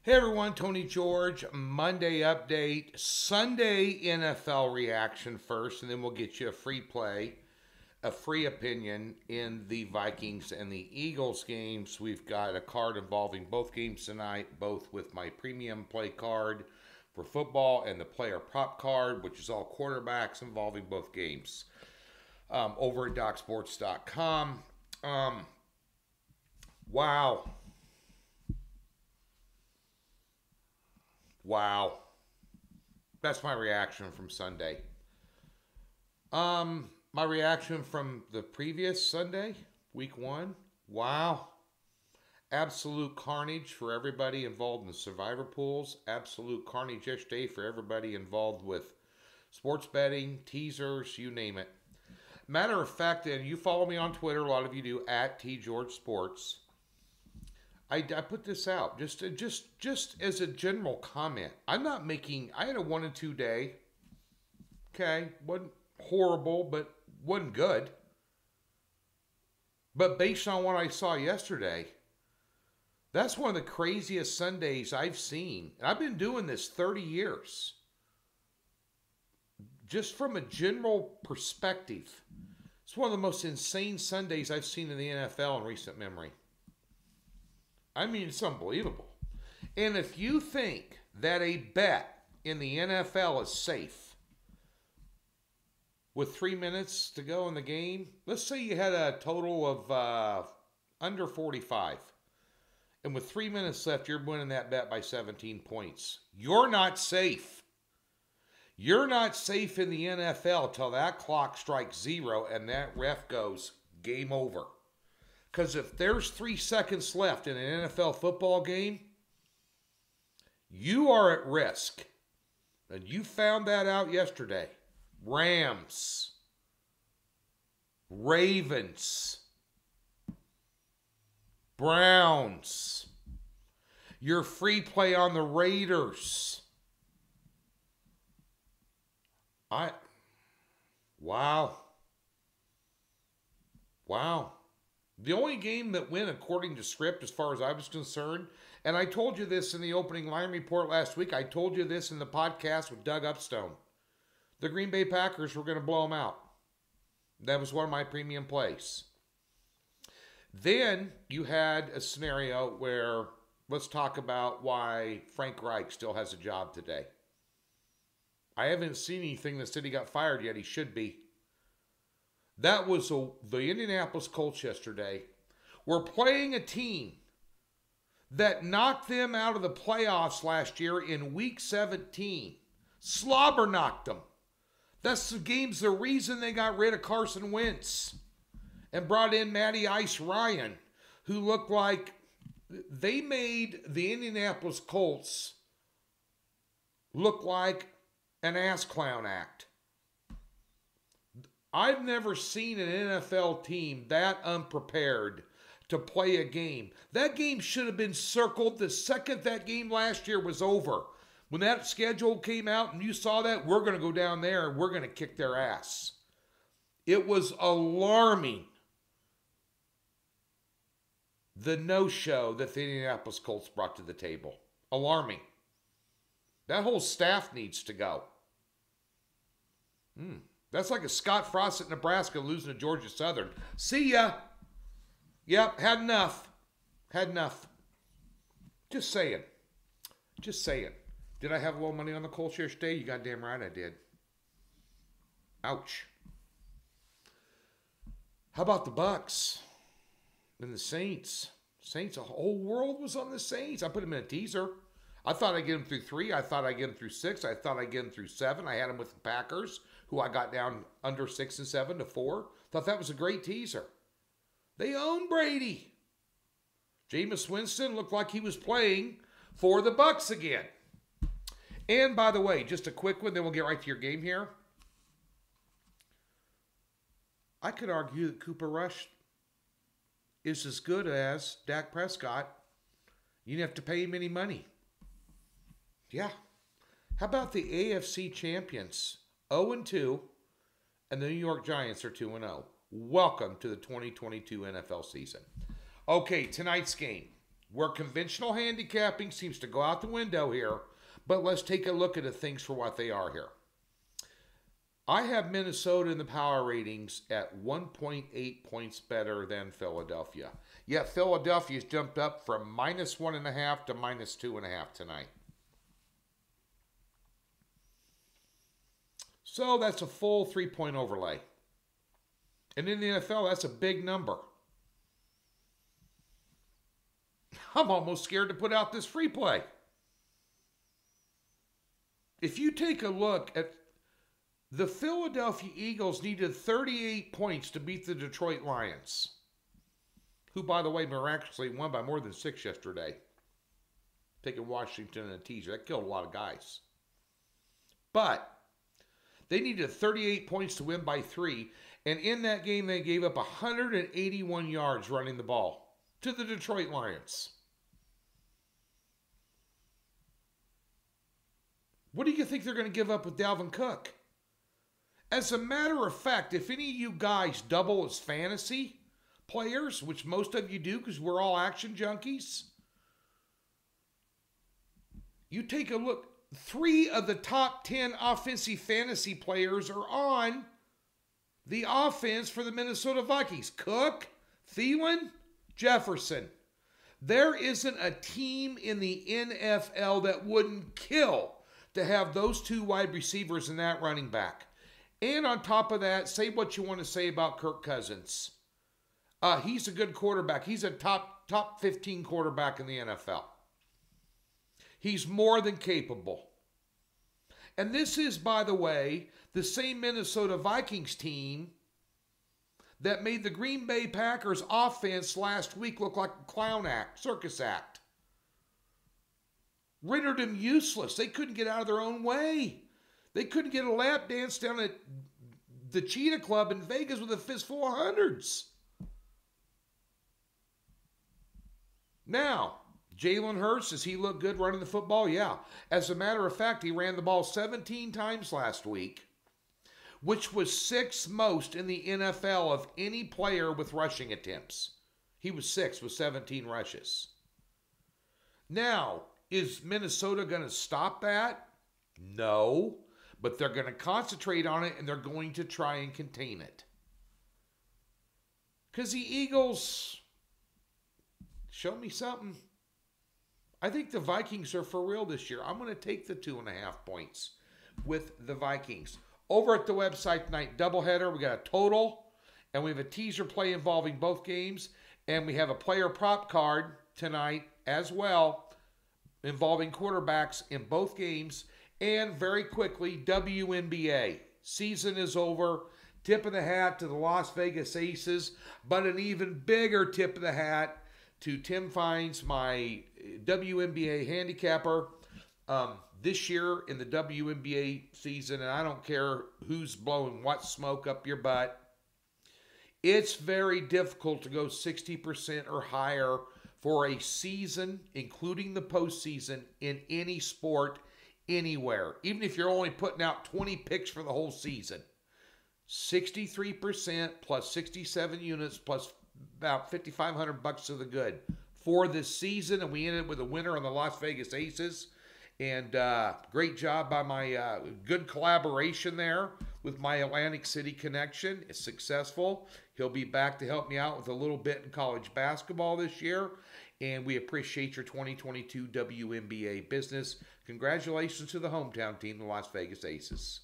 Hey everyone, Tony George, Monday update, Sunday NFL reaction first, and then we'll get you a free play, a free opinion in the Vikings and the Eagles games. We've got a card involving both games tonight, both with my premium play card for football and the player prop card, which is all quarterbacks involving both games, over at DocSports.com. Wow. Wow. That's my reaction from Sunday. My reaction from the previous Sunday, week one. Wow. Absolute carnage for everybody involved in the survivor pools. Absolute carnage yesterday for everybody involved with sports betting, teasers, you name it. Matter of fact, and you follow me on Twitter, a lot of you do, at TGeorgeSports. I put this out just as a general comment. I'm not making. I had a 1 and 2 day. Okay, wasn't horrible, but wasn't good. But based on what I saw yesterday, that's one of the craziest Sundays I've seen. And I've been doing this 30 years. Just from a general perspective, it's one of the most insane Sundays I've seen in the NFL in recent memory. I mean, it's unbelievable. And if you think that a bet in the NFL is safe with 3 minutes to go in the game, let's say you had a total of under 45. And with 3 minutes left, you're winning that bet by 17 points. You're not safe. You're not safe in the NFL till that clock strikes 0 and that ref goes, game over. Because if there's 3 seconds left in an NFL football game, you are at risk. And you found that out yesterday. Rams, Ravens, Browns, your free play on the Raiders. Wow. The only game that went according to script as far as I was concerned, and I told you this in the opening line report last week, I told you this in the podcast with Doug Upstone. The Green Bay Packers were going to blow them out. That was one of my premium plays. Then you had a scenario where, let's talk about why Frank Reich still has a job today. I haven't seen anything that said he got fired yet. He should be. That was the Indianapolis Colts yesterday. We're playing a team that knocked them out of the playoffs last year in Week 17. Slobber knocked them. That's the reason they got rid of Carson Wentz and brought in Matty Ice Ryan, who looked like they made the Indianapolis Colts look like an ass clown act. I've never seen an NFL team that unprepared to play a game. That game should have been circled the second that game last year was over. When that schedule came out and you saw that, we're going to go down there and we're going to kick their ass. It was alarming, the no-show that the Indianapolis Colts brought to the table. Alarming. That whole staff needs to go. That's like a Scott Frost at Nebraska losing to Georgia Southern. See ya. Yep, had enough. Just saying. Did I have a little money on the Colts yesterday? You goddamn right I did. Ouch. How about the Bucks and the Saints? The whole world was on the Saints. I put them in a teaser. I thought I'd get them through 3. I thought I'd get them through 6. I thought I'd get them through 7. I had them with the Packers, who I got down under 6 and 7 to 4. Thought that was a great teaser. They own Brady. Jameis Winston looked like he was playing for the Bucks again. And by the way, just a quick one, then we'll get right to your game here. I could argue that Cooper Rush is as good as Dak Prescott. You didn't have to pay him any money. Yeah. How about the AFC champions? 0-2, and the New York Giants are 2-0. Welcome to the 2022 NFL season. Okay, tonight's game. where conventional handicapping seems to go out the window here, but let's take a look at the things for what they are here. I have Minnesota in the power ratings at 1.8 points better than Philadelphia. Yet Philadelphia's jumped up from -1.5 to -2.5 tonight. So that's a full 3-point overlay. And in the NFL, that's a big number. I'm almost scared to put out this free play. If you take a look at the Philadelphia Eagles needed 38 points to beat the Detroit Lions, who, by the way, miraculously won by more than 6 yesterday, taking Washington in a teaser. That killed a lot of guys. But they needed 38 points to win by 3, and in that game they gave up 181 yards running the ball to the Detroit Lions. What do you think they're going to give up with Dalvin Cook? As a matter of fact, if any of you guys double as fantasy players, which most of you do because we're all action junkies, you take a look. 3 of the top 10 offensive fantasy players are on the offense for the Minnesota Vikings. Cook, Thielen, Jefferson. There isn't a team in the NFL that wouldn't kill to have those 2 wide receivers and that running back. And on top of that, say what you want to say about Kirk Cousins. He's a good quarterback. He's a top 15 quarterback in the NFL. He's more than capable. And this is, by the way, the same Minnesota Vikings team that made the Green Bay Packers offense last week look like a clown act, circus act. Rendered them useless. They couldn't get out of their own way. They couldn't get a lap dance down at the Cheetah Club in Vegas with a fistful of hundreds. Now, Jalen Hurts, does he look good running the football? Yeah. As a matter of fact, he ran the ball 17 times last week, which was 6th most in the NFL of any player with rushing attempts. He was 6th with 17 rushes. Now, is Minnesota going to stop that? No. But they're going to concentrate on it, and they're going to try and contain it. Because the Eagles, show me something. I think the Vikings are for real this year. I'm going to take the 2.5 points with the Vikings. Over at the website tonight, doubleheader, we got a total, and we have a teaser play involving both games, and we have a player prop card tonight as well involving quarterbacks in both games. And very quickly, WNBA. Season is over. Tip of the hat to the Las Vegas Aces, but an even bigger tip of the hat to Tim Fines, my WNBA handicapper. This year in the WNBA season, and I don't care who's blowing what smoke up your butt, it's very difficult to go 60% or higher for a season, including the postseason, in any sport anywhere, even if you're only putting out 20 picks for the whole season. 63% plus 67 units plus about $5,500 to the good for this season, and we ended with a winner on the Las Vegas Aces. And great job by my good collaboration there with my Atlantic City connection. It's successful. He'll be back to help me out with a little bit in college basketball this year. And we appreciate your 2022 WNBA business. Congratulations to the hometown team, the Las Vegas Aces.